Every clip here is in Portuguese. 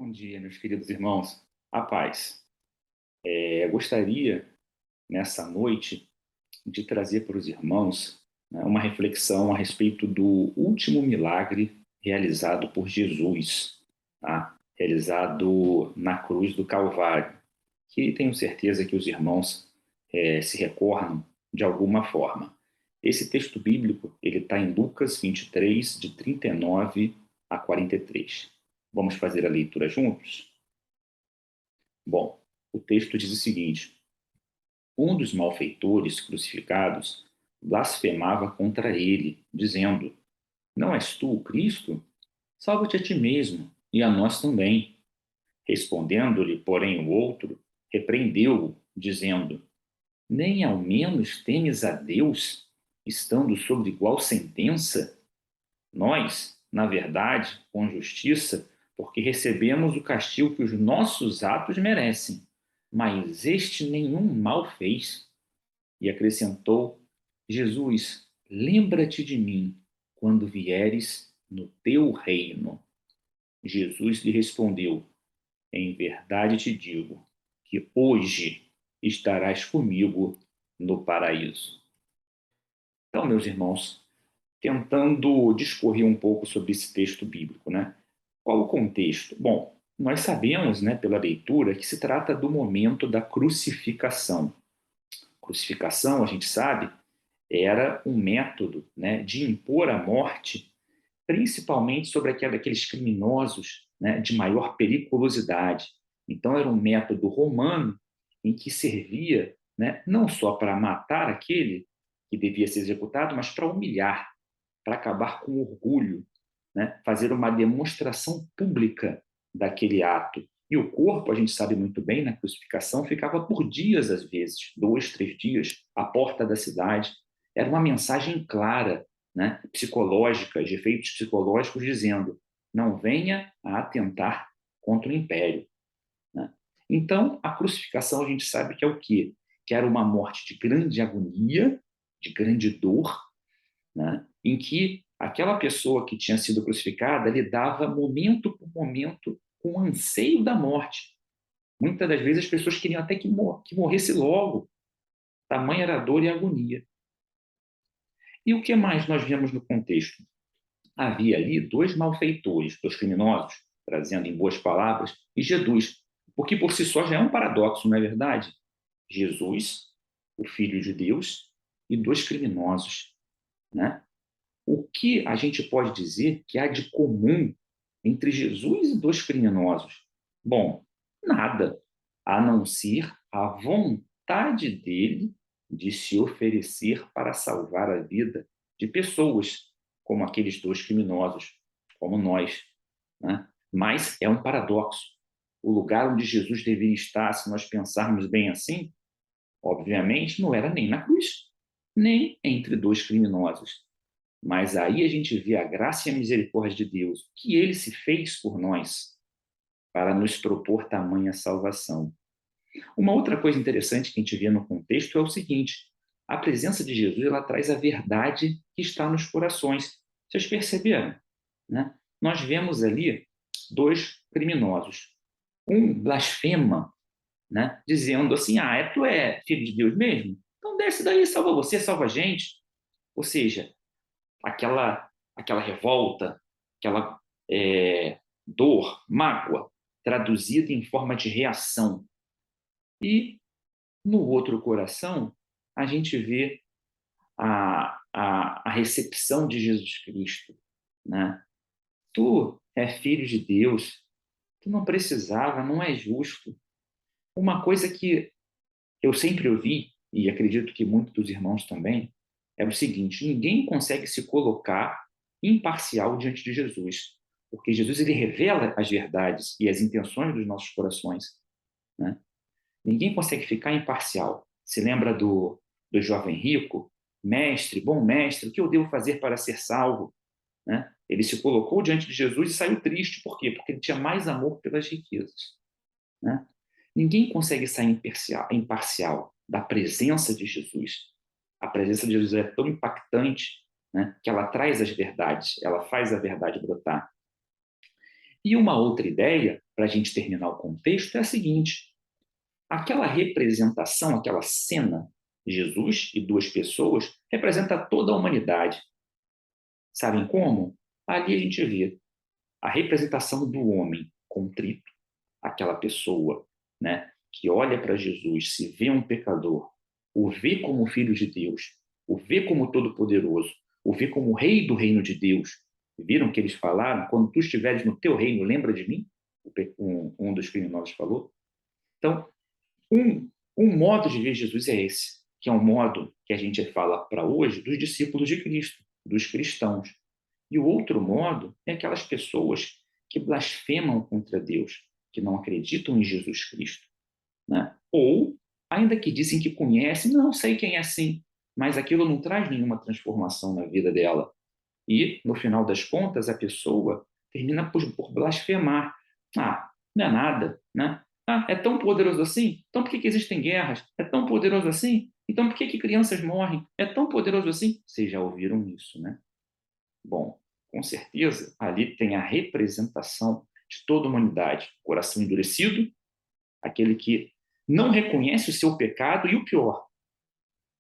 Bom dia, meus queridos irmãos. A paz. Gostaria, nessa noite, de trazer para os irmãos, né, uma reflexão a respeito do último milagre realizado por Jesus, tá? Realizado na cruz do Calvário, que tenho certeza que os irmãos se recordam de alguma forma. Esse texto bíblico ele está em Lucas 23, de 39 a 43. Vamos fazer a leitura juntos? Bom, o texto diz o seguinte: um dos malfeitores crucificados blasfemava contra ele, dizendo: Não és tu o Cristo? Salva-te a ti mesmo e a nós também. Respondendo-lhe, porém, o outro repreendeu-o, dizendo: Nem ao menos temes a Deus, estando sob igual sentença? Nós, na verdade, com justiça, porque recebemos o castigo que os nossos atos merecem, mas este nenhum mal fez. E acrescentou: Jesus, lembra-te de mim quando vieres no teu reino. Jesus lhe respondeu: Em verdade te digo que hoje estarás comigo no paraíso. Então, meus irmãos, tentando discorrer um pouco sobre esse texto bíblico, né? Qual o contexto? Bom, nós sabemos, né, pela leitura, que se trata do momento da crucificação. Crucificação, a gente sabe, era um método, né, de impor a morte, principalmente sobre aqueles criminosos, né, de maior periculosidade. Então, era um método romano em que servia, né, não só para matar aquele que devia ser executado, mas para humilhar, para acabar com o orgulho, né? Fazer uma demonstração pública daquele ato. E o corpo, a gente sabe muito bem, na crucificação, ficava por dias, às vezes, 2, 3 dias, à porta da cidade. Era uma mensagem clara, né? Psicológica, de efeitos psicológicos, dizendo: não venha a atentar contra o império. Né? Então, a crucificação, a gente sabe que é o quê? Que era uma morte de grande agonia, de grande dor, né? Em que aquela pessoa que tinha sido crucificada lidava momento por momento com o anseio da morte. Muitas das vezes as pessoas queriam até que morresse logo, tamanha era a dor e a agonia. E o que mais nós vemos no contexto? Havia ali dois malfeitores, dois criminosos, trazendo em boas palavras, e Jesus, porque por si só já é um paradoxo, não é verdade? Jesus, o Filho de Deus, e dois criminosos, né? O que a gente pode dizer que há de comum entre Jesus e dois criminosos? Bom, nada, a não ser a vontade dele de se oferecer para salvar a vida de pessoas, como aqueles dois criminosos, como nós, né? Mas é um paradoxo. O lugar onde Jesus deveria estar, se nós pensarmos bem assim, obviamente, não era nem na cruz, nem entre dois criminosos. Mas aí a gente vê a graça e a misericórdia de Deus, que ele se fez por nós para nos propor tamanha salvação. Uma outra coisa interessante que a gente vê no contexto é o seguinte: a presença de Jesus ela traz a verdade que está nos corações. Vocês perceberam? Né? Nós vemos ali dois criminosos. Um blasfema, né? Dizendo assim: tu é filho de Deus mesmo? Então desce daí, salva você, salva a gente. Ou seja, aquela revolta, aquela dor, mágoa, traduzida em forma de reação. E no outro coração, a gente vê a recepção de Jesus Cristo. Né? Tu é filho de Deus, tu não precisava, não é justo. Uma coisa que eu sempre ouvi, e acredito que muitos dos irmãos também, é o seguinte: ninguém consegue se colocar imparcial diante de Jesus, porque Jesus ele revela as verdades e as intenções dos nossos corações. Né? Ninguém consegue ficar imparcial. Se lembra do jovem rico? Mestre, bom mestre, o que eu devo fazer para ser salvo? Né? Ele se colocou diante de Jesus e saiu triste. Por quê? Porque ele tinha mais amor pelas riquezas. Né? Ninguém consegue sair imparcial da presença de Jesus. A presença de Jesus é tão impactante, né, que ela traz as verdades, ela faz a verdade brotar. E uma outra ideia, para a gente terminar o contexto, é a seguinte: aquela representação, aquela cena, Jesus e duas pessoas, representa toda a humanidade. Sabem como? Ali a gente vê a representação do homem contrito, aquela pessoa, né, que olha para Jesus, se vê um pecador, o vê como filho de Deus, o vê como todo-poderoso, o vê como rei do reino de Deus. Viram que eles falaram? Quando tu estiveres no teu reino, lembra de mim? Um dos criminosos falou. Então, um modo de ver Jesus é esse, que é um modo que a gente fala para hoje dos discípulos de Cristo, dos cristãos. E o outro modo é aquelas pessoas que blasfemam contra Deus, que não acreditam em Jesus Cristo, né? Ou, ainda que dizem que conhecem, não sei quem é assim, mas aquilo não traz nenhuma transformação na vida dela. E, no final das contas, a pessoa termina por blasfemar. Ah, não é nada, né? Ah, é tão poderoso assim? Então por que existem guerras? É tão poderoso assim? Então por que crianças morrem? É tão poderoso assim? Vocês já ouviram isso, né? Bom, com certeza, ali tem a representação de toda a humanidade. Coração endurecido, aquele que não reconhece o seu pecado e o pior,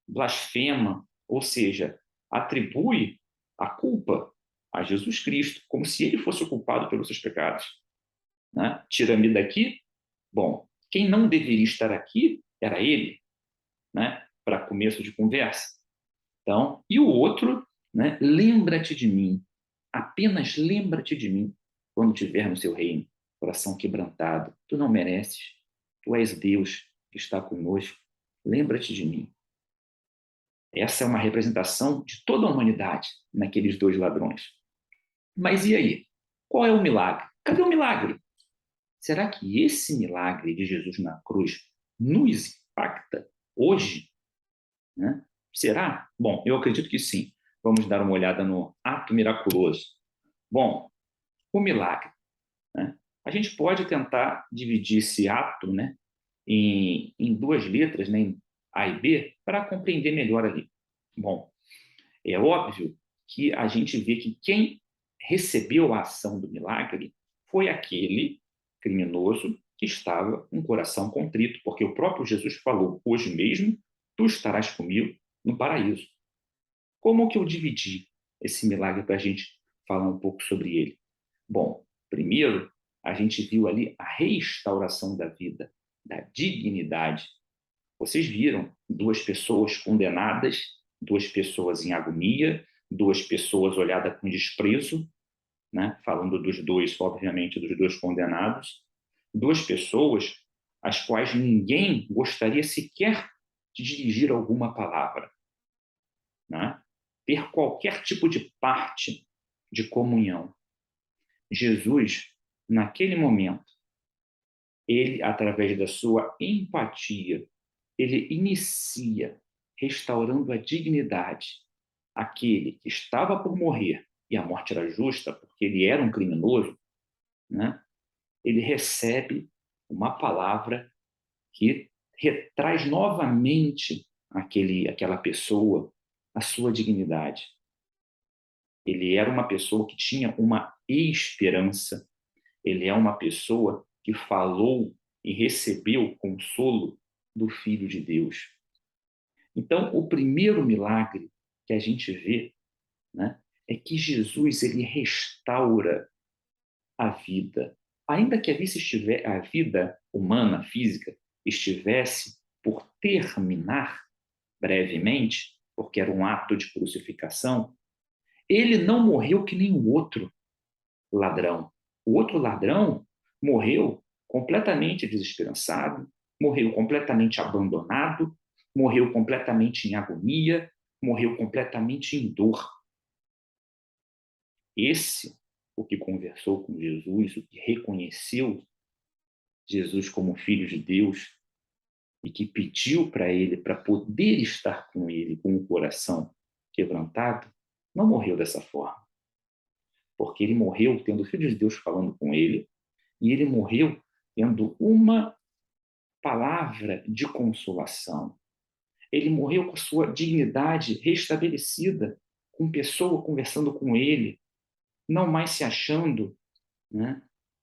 blasfema, ou seja, atribui a culpa a Jesus Cristo, como se ele fosse o culpado pelos seus pecados. Né? Tira-me daqui. Bom, quem não deveria estar aqui era ele, né? Para começo de conversa. Então, e o outro, né? Lembra-te de mim, apenas lembra-te de mim quando estiver no seu reino, coração quebrantado. Tu não mereces, tu és Deus que está conosco. Lembra-te de mim. Essa é uma representação de toda a humanidade naqueles dois ladrões. Mas e aí? Qual é o milagre? Cadê o milagre? Será que esse milagre de Jesus na cruz nos impacta hoje? Né? Será? Bom, eu acredito que sim. Vamos dar uma olhada no ato miraculoso. Bom, o milagre. Né? A gente pode tentar dividir esse ato, né, em duas letras, né, em A e B, para compreender melhor ali. Bom, é óbvio que a gente vê que quem recebeu a ação do milagre foi aquele criminoso que estava com o coração contrito, porque o próprio Jesus falou: hoje mesmo tu estarás comigo no paraíso. Como que eu dividi esse milagre para a gente falar um pouco sobre ele? Bom, primeiro, a gente viu ali a restauração da vida, da dignidade. Vocês viram duas pessoas condenadas, duas pessoas em agonia, duas pessoas olhadas com desprezo, né? Falando dos dois, obviamente, dos dois condenados, duas pessoas às quais ninguém gostaria sequer de dirigir alguma palavra, né? Ter qualquer tipo de parte de comunhão. Jesus, naquele momento, ele, através da sua empatia, ele inicia restaurando a dignidade. Aquele que estava por morrer, e a morte era justa, porque ele era um criminoso, né? Ele recebe uma palavra que retraz novamente aquela pessoa, a sua dignidade. Ele era uma pessoa que tinha uma esperança, ele é uma pessoa que falou e recebeu o consolo do Filho de Deus. Então, o primeiro milagre que a gente vê, né, é que Jesus ele restaura a vida. Ainda que a vida humana, física, estivesse por terminar brevemente, porque era um ato de crucificação, ele não morreu que nem o outro ladrão. O outro ladrão morreu completamente desesperançado, morreu completamente abandonado, morreu completamente em agonia, morreu completamente em dor. Esse, o que conversou com Jesus, o que reconheceu Jesus como filho de Deus e que pediu para ele, para poder estar com ele com o coração quebrantado, não morreu dessa forma. Porque ele morreu tendo o Filho de Deus falando com ele, e ele morreu tendo uma palavra de consolação. Ele morreu com a sua dignidade restabelecida, com pessoa conversando com ele, não mais se achando, né,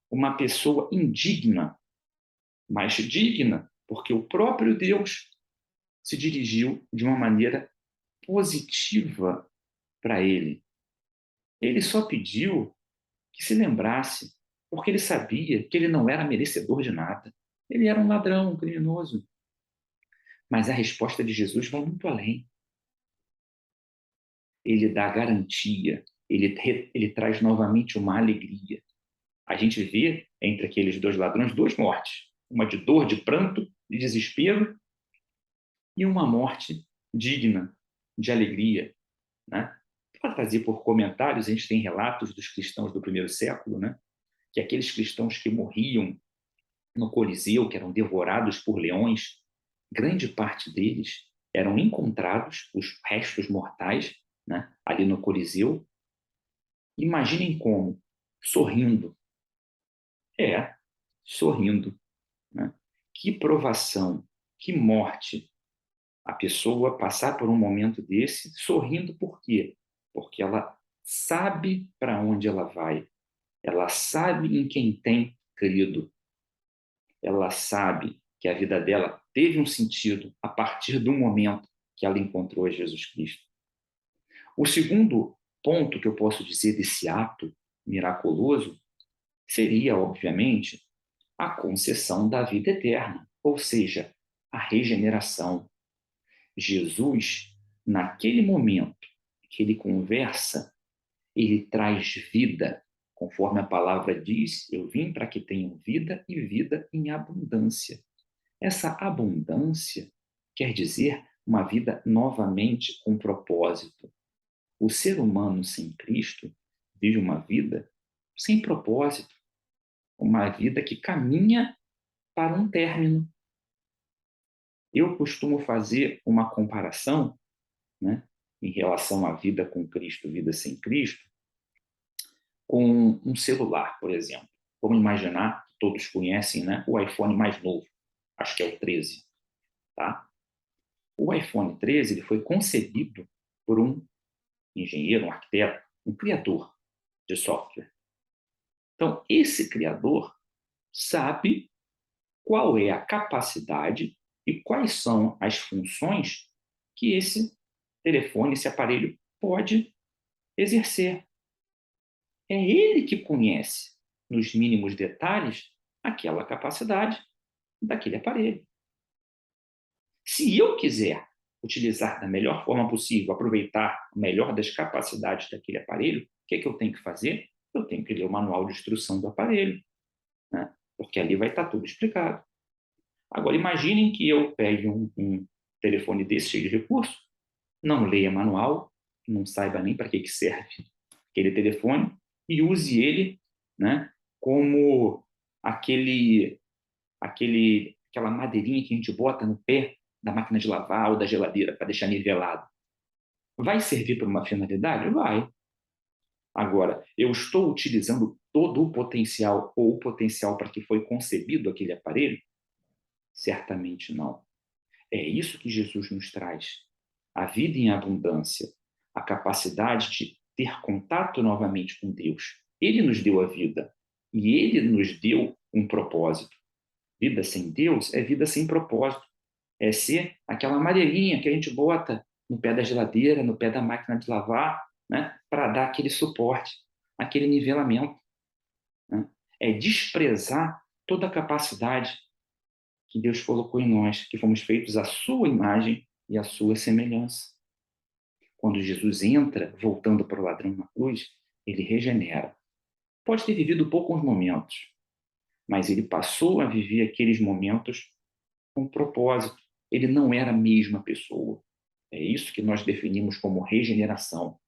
uma pessoa indigna, mas digna, porque o próprio Deus se dirigiu de uma maneira positiva para ele. Ele só pediu que se lembrasse, porque ele sabia que ele não era merecedor de nada. Ele era um ladrão, um criminoso. Mas a resposta de Jesus vai muito além. Ele dá garantia, ele traz novamente uma alegria. A gente vê entre aqueles dois ladrões duas mortes. Uma de dor, de pranto, de desespero, e uma morte digna, de alegria. Né? Para trazer por comentários, a gente tem relatos dos cristãos do primeiro século, né? Que aqueles cristãos que morriam no Coliseu, que eram devorados por leões, grande parte deles eram encontrados, os restos mortais, né, ali no Coliseu. Imaginem como, sorrindo. É, sorrindo. Né? Que provação, que morte. A pessoa passar por um momento desse sorrindo por quê? Porque ela sabe para onde ela vai. Ela sabe em quem tem crido. Ela sabe que a vida dela teve um sentido a partir do momento que ela encontrou Jesus Cristo. O segundo ponto que eu posso dizer desse ato miraculoso seria, obviamente, a concessão da vida eterna, ou seja, a regeneração. Jesus, naquele momento que ele conversa, ele traz vida, conforme a palavra diz, eu vim para que tenham vida e vida em abundância. Essa abundância quer dizer uma vida novamente com propósito. O ser humano sem Cristo vive uma vida sem propósito, uma vida que caminha para um término. Eu costumo fazer uma comparação, né, em relação à vida com Cristo, vida sem Cristo, com um celular, por exemplo. Vamos imaginar, todos conhecem, né, o iPhone mais novo, acho que é o 13, tá? O iPhone 13 ele foi concebido por um engenheiro, um arquiteto, um criador de software. Então, esse criador sabe qual é a capacidade e quais são as funções que esse telefone, esse aparelho pode exercer. É ele que conhece, nos mínimos detalhes, aquela capacidade daquele aparelho. Se eu quiser utilizar da melhor forma possível, aproveitar o melhor das capacidades daquele aparelho, o que é que eu tenho que fazer? Eu tenho que ler o manual de instrução do aparelho, né? Porque ali vai estar tudo explicado. Agora, imaginem que eu pegue um telefone desse cheio de recurso, não leia manual, não saiba nem para que serve aquele telefone e use ele, né, como aquela madeirinha que a gente bota no pé da máquina de lavar ou da geladeira para deixar nivelado. Vai servir para uma finalidade? Vai. Agora, eu estou utilizando todo o potencial ou o potencial para que foi concebido aquele aparelho? Certamente não. É isso que Jesus nos traz. A vida em abundância, a capacidade de ter contato novamente com Deus. Ele nos deu a vida e ele nos deu um propósito. Vida sem Deus é vida sem propósito. É ser aquela madeirinha que a gente bota no pé da geladeira, no pé da máquina de lavar, né, para dar aquele suporte, aquele nivelamento. Né? É desprezar toda a capacidade que Deus colocou em nós, que fomos feitos à sua imagem e à sua semelhança. Quando Jesus entra, voltando para o ladrão na cruz, ele regenera. Pode ter vivido poucos momentos, mas ele passou a viver aqueles momentos com propósito. Ele não era a mesma pessoa. É isso que nós definimos como regeneração.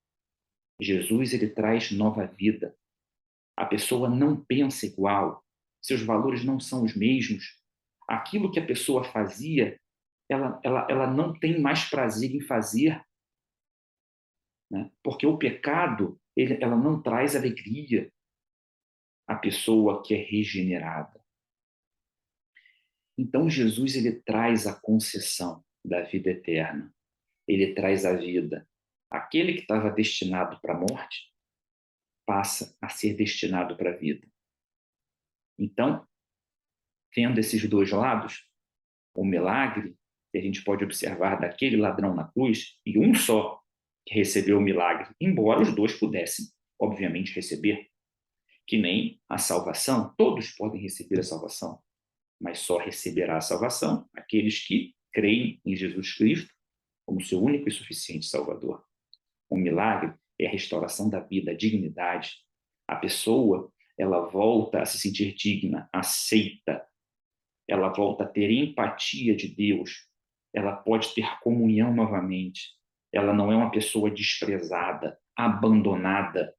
Jesus ele traz nova vida. A pessoa não pensa igual, seus valores não são os mesmos. Aquilo que a pessoa fazia, ela não tem mais prazer em fazer, né? Porque o pecado ela não traz alegria à pessoa que é regenerada. Então Jesus ele traz a concessão da vida eterna. Ele traz a vida. Aquele que estava destinado para a morte passa a ser destinado para a vida. Então, vendo esses dois lados, o milagre que a gente pode observar daquele ladrão na cruz, e um só que recebeu o milagre, embora os dois pudessem, obviamente, receber, que nem a salvação, todos podem receber a salvação, mas só receberá a salvação aqueles que creem em Jesus Cristo como seu único e suficiente Salvador. O milagre é a restauração da vida, a dignidade. A pessoa, ela volta a se sentir digna, aceita, ela volta a ter empatia de Deus, ela pode ter comunhão novamente, ela não é uma pessoa desprezada, abandonada,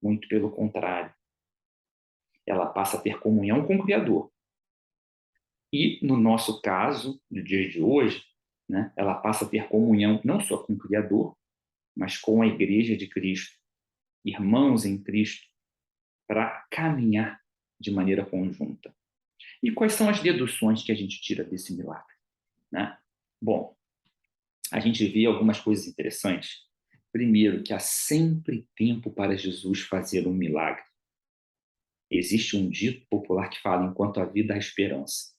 muito pelo contrário. Ela passa a ter comunhão com o Criador. E, no nosso caso, no dia de hoje, né, ela passa a ter comunhão não só com o Criador, mas com a Igreja de Cristo, irmãos em Cristo, para caminhar de maneira conjunta. E quais são as deduções que a gente tira desse milagre? Né? Bom, a gente vê algumas coisas interessantes. Primeiro, que há sempre tempo para Jesus fazer um milagre. Existe um dito popular que fala: enquanto há vida, há esperança.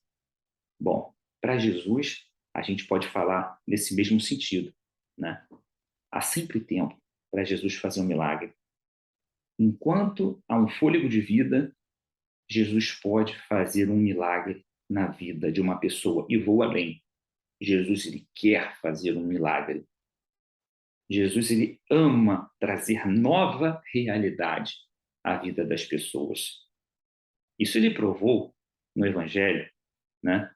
Bom, para Jesus, a gente pode falar nesse mesmo sentido. Né? Há sempre tempo para Jesus fazer um milagre. Enquanto há um fôlego de vida, Jesus pode fazer um milagre na vida de uma pessoa. E vou além. Jesus, ele quer fazer um milagre. Jesus, ele ama trazer nova realidade à vida das pessoas. Isso ele provou no Evangelho, né?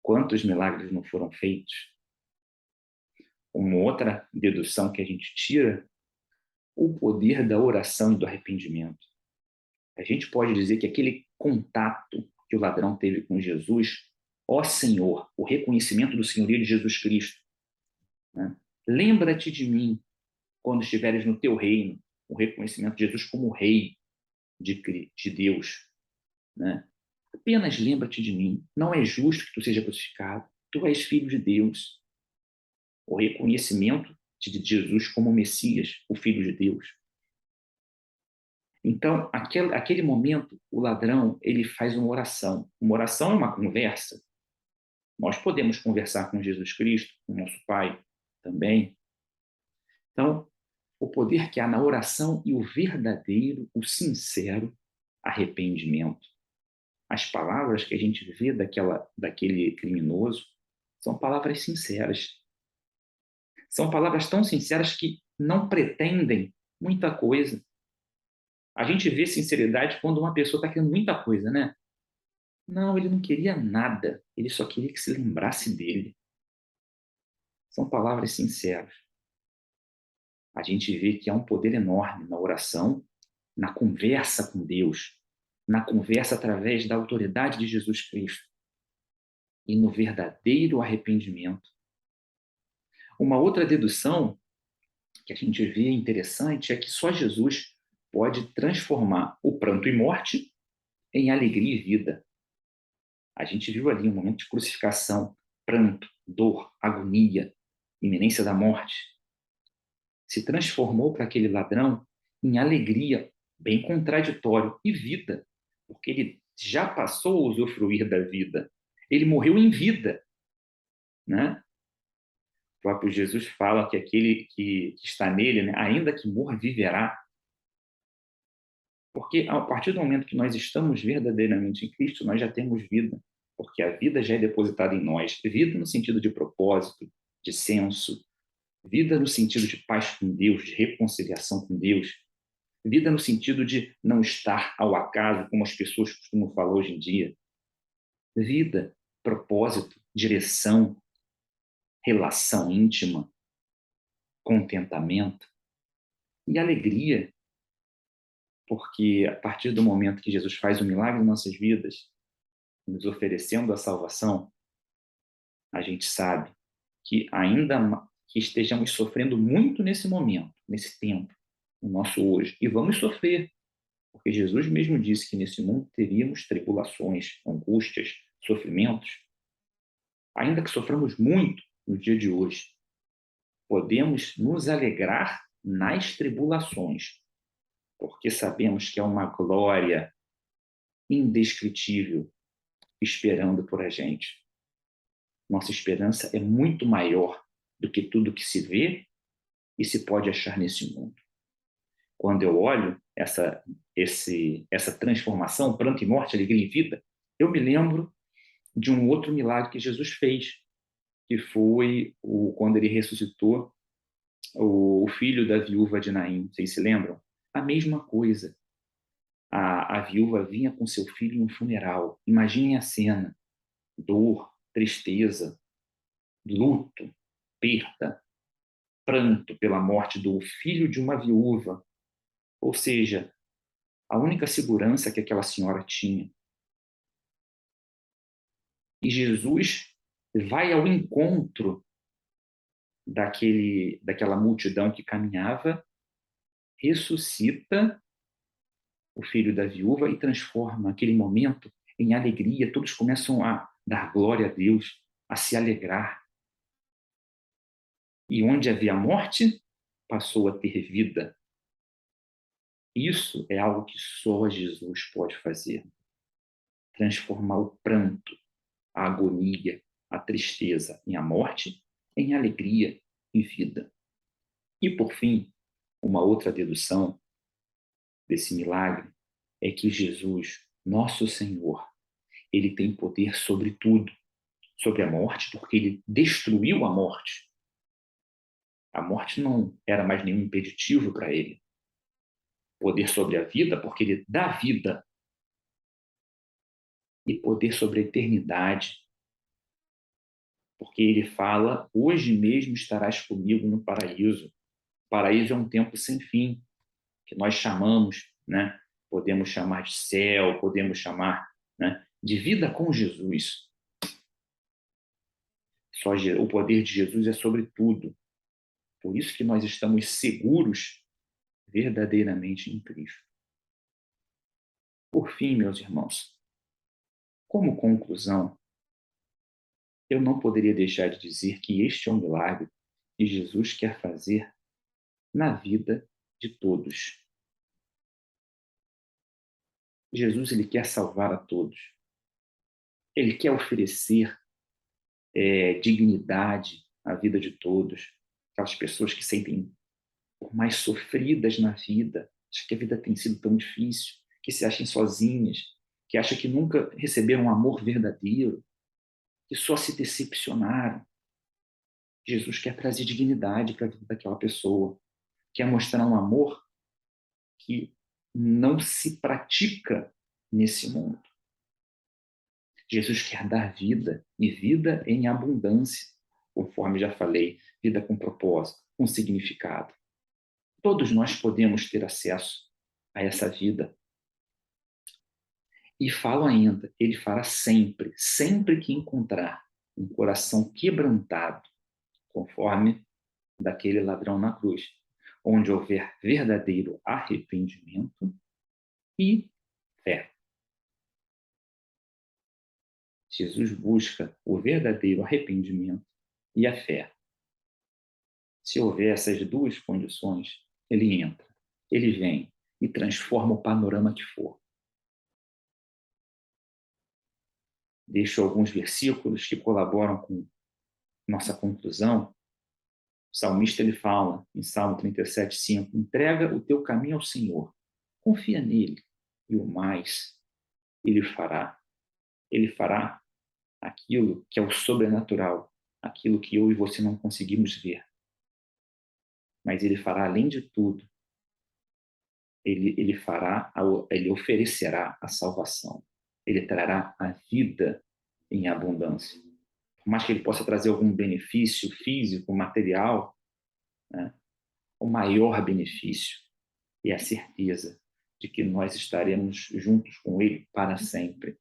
Quantos milagres não foram feitos? Uma outra dedução que a gente tira, o poder da oração e do arrependimento. A gente pode dizer que aquele contato que o ladrão teve com Jesus, ó Senhor, o reconhecimento do senhorio de Jesus Cristo, né? Lembra-te de mim quando estiveres no teu reino, o reconhecimento de Jesus como rei de Deus, né? Apenas lembra-te de mim. Não é justo que tu seja crucificado. Tu és filho de Deus. O reconhecimento de Jesus como Messias, o Filho de Deus. Então, aquele momento, o ladrão, ele faz uma oração. Uma oração é uma conversa. Nós podemos conversar com Jesus Cristo, com nosso Pai também. Então, o poder que há na oração e o verdadeiro, o sincero arrependimento. As palavras que a gente vê daquele criminoso são palavras sinceras. São palavras tão sinceras que não pretendem muita coisa. A gente vê sinceridade quando uma pessoa está querendo muita coisa, né? Não, ele não queria nada. Ele só queria que se lembrasse dele. São palavras sinceras. A gente vê que há um poder enorme na oração, na conversa com Deus, na conversa através da autoridade de Jesus Cristo e no verdadeiro arrependimento. Uma outra dedução que a gente vê interessante é que só Jesus pode transformar o pranto e morte em alegria e vida. A gente viu ali um momento de crucificação, pranto, dor, agonia, iminência da morte. Se transformou para aquele ladrão em alegria, bem contraditório, e vida, porque ele já passou a usufruir da vida. Ele morreu em vida, né? O próprio Jesus fala que aquele que está nele, né, ainda que morra, viverá. Porque a partir do momento que nós estamos verdadeiramente em Cristo, nós já temos vida, porque a vida já é depositada em nós. Vida no sentido de propósito, de senso, vida no sentido de paz com Deus, de reconciliação com Deus, vida no sentido de não estar ao acaso, como as pessoas costumam falar hoje em dia. Vida, propósito, direção, relação íntima, contentamento e alegria, porque a partir do momento que Jesus faz um milagre em nossas vidas, nos oferecendo a salvação, a gente sabe que ainda que estejamos sofrendo muito nesse momento, nesse tempo, no nosso hoje, e vamos sofrer, porque Jesus mesmo disse que nesse mundo teríamos tribulações, angústias, sofrimentos. Ainda que soframos muito no dia de hoje, podemos nos alegrar nas tribulações, porque sabemos que é uma glória indescritível esperando por a gente. Nossa esperança é muito maior do que tudo que se vê e se pode achar nesse mundo. Quando eu olho essa transformação, pranto e morte, alegria e vida, eu me lembro de um outro milagre que Jesus fez, que foi quando ele ressuscitou o filho da viúva de Naim. Vocês se lembram? A mesma coisa. A viúva vinha com seu filho em um funeral. Imaginem a cena: dor, tristeza, luto, perda, pranto pela morte do filho de uma viúva. Ou seja, a única segurança que aquela senhora tinha. E Jesus vai ao encontro daquela multidão que caminhava, ressuscita o filho da viúva e transforma aquele momento em alegria. Todos começam a dar glória a Deus, a se alegrar. E onde havia morte, passou a ter vida. Isso é algo que só Jesus pode fazer. Transformar o pranto, a agonia, a tristeza e a morte em alegria e vida. E, por fim, uma outra dedução desse milagre é que Jesus, nosso Senhor, ele tem poder sobre tudo, sobre a morte, porque ele destruiu a morte. A morte não era mais nenhum impeditivo para ele. Poder sobre a vida, porque ele dá vida. E poder sobre a eternidade, porque ele fala: hoje mesmo estarás comigo no paraíso. O paraíso é um tempo sem fim, que nós chamamos, né? Podemos chamar de céu, podemos chamar, né, de vida com Jesus. Só o poder de Jesus é sobre tudo. Por isso que nós estamos seguros verdadeiramente em Cristo. Por fim, meus irmãos, como conclusão, eu não poderia deixar de dizer que este é um milagre que Jesus quer fazer na vida de todos. Jesus, ele quer salvar a todos. Ele quer oferecer dignidade à vida de todos. Aquelas pessoas que sentem por mais sofridas na vida, acham que a vida tem sido tão difícil, que se acham sozinhas, que acham que nunca receberam um amor verdadeiro, que só se decepcionaram. Jesus quer trazer dignidade para a vida daquela pessoa, quer mostrar um amor que não se pratica nesse mundo. Jesus quer dar vida, e vida em abundância, conforme já falei, vida com propósito, com significado. Todos nós podemos ter acesso a essa vida. E falo ainda, ele fará sempre, sempre que encontrar um coração quebrantado, conforme daquele ladrão na cruz, onde houver verdadeiro arrependimento e fé. Jesus busca o verdadeiro arrependimento e a fé. Se houver essas duas condições, ele entra, ele vem e transforma o panorama que for. Deixo alguns versículos que colaboram com nossa conclusão. O salmista ele fala, em Salmo 37:5, entrega o teu caminho ao Senhor, confia nele, e o mais ele fará. Ele fará aquilo que é o sobrenatural, aquilo que eu e você não conseguimos ver. Mas ele fará, além de tudo, ele oferecerá a salvação. Ele trará a vida em abundância. Por mais que ele possa trazer algum benefício físico, material, né, o maior benefício é a certeza de que nós estaremos juntos com ele para sempre.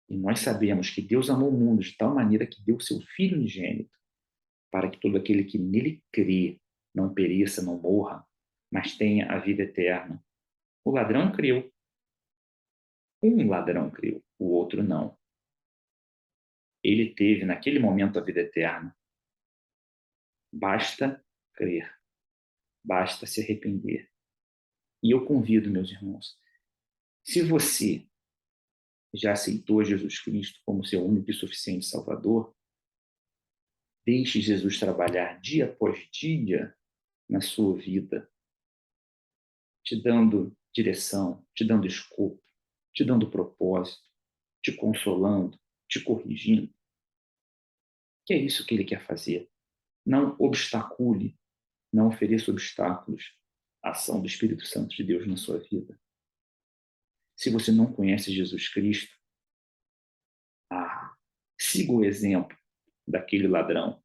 E nós sabemos que Deus amou o mundo de tal maneira que deu seu Filho unigênito, para que todo aquele que nele crê não pereça, não morra, mas tenha a vida eterna. O ladrão creu. Um ladrão creu, o outro não. Ele teve, naquele momento, a vida eterna. Basta crer. Basta se arrepender. E eu convido, meus irmãos, Se você já aceitou Jesus Cristo como seu único e suficiente Salvador, deixe Jesus trabalhar dia após dia na sua vida, te dando direção, te dando escopo, te dando propósito, te consolando, te corrigindo. Que é isso que ele quer fazer. Não obstacule, não ofereça obstáculos à ação do Espírito Santo de Deus na sua vida. Se você não conhece Jesus Cristo, siga o exemplo daquele ladrão.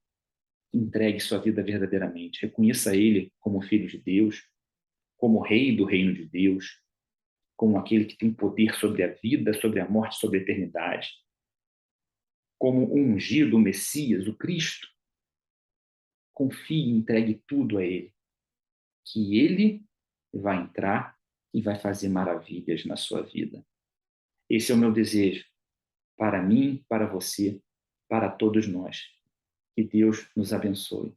Entregue sua vida verdadeiramente. Reconheça ele como filho de Deus, como rei do reino de Deus, como aquele que tem poder sobre a vida, sobre a morte, sobre a eternidade, como o ungido, o Messias, o Cristo. Confie e entregue tudo a ele, que ele vai entrar e vai fazer maravilhas na sua vida. Esse é o meu desejo para mim, para você, para todos nós. Que Deus nos abençoe.